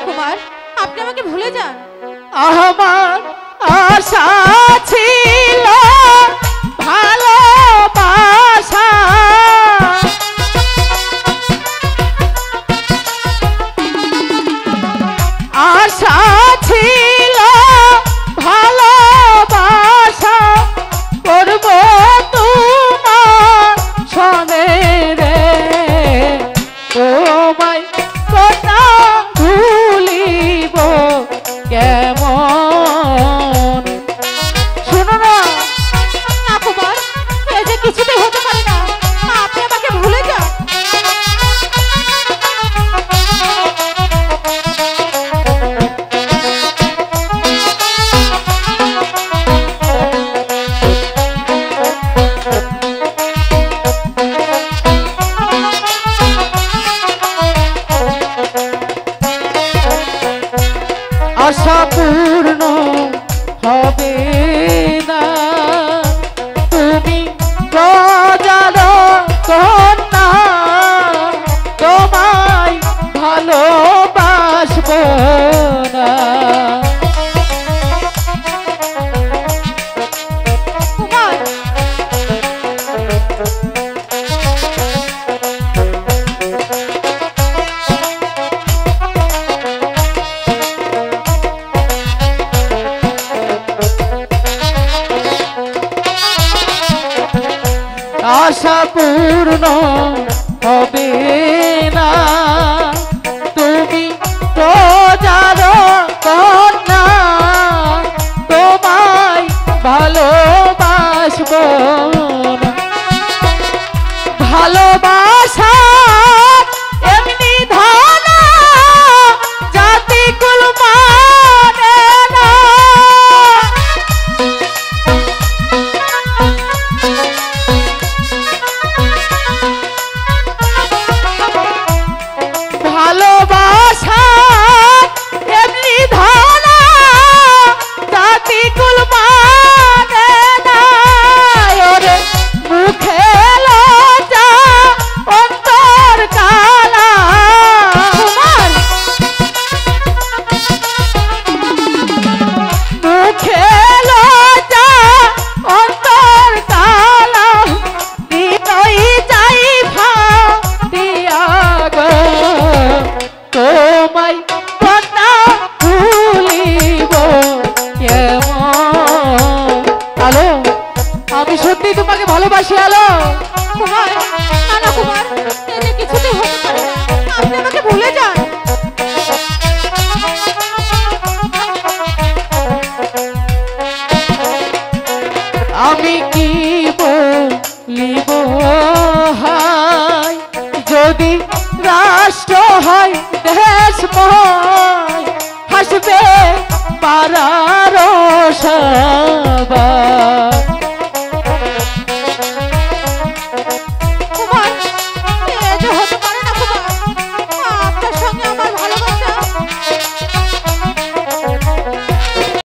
কুমার, আপনি আমাকে ভুলে যান। আমার আশা ছিল ভালোবাসা, আশা ছিল ভালোবাসা করব তোমার সনে রে, তোমায় কথা ভুলিব কেমন। শোনো না কুমার, এই যে কিছুতেই হতে পারে না, আপনি আমাকে ভুলে যান। আশা পূর্ণ হবে না, তুমি প্রজার কন্যা, তোমায় ভালোবাসব না। কুমার, আশা পূর্ণ হবে না, তুমি প্রজার কন্যা, তোমায় ভালোবাসব না। ভালোবাসা এমনি ধানা জাতি কুল মানে না, ভালোবাসা এমনি ধানা জাতি কুল মানে না। ওরে মুখে লজ্জা অন্তর কালা, কুমার, মুখে লজ্জা অন্তর কালা, হৃদয় যাই ফাটিয়া গো, তোমায় কথা ভুলিব কেমন। আলো, আমি সত্যি তোমাকে ভালোবাসি। আলো কুমার, না কুমার, এই যে কিছুতেই হতে পারে না, আপনি আমাকে ভুলে যান। আমি কি বলিব হায়, যদি রাষ্ট্র হয় দেশ মহান,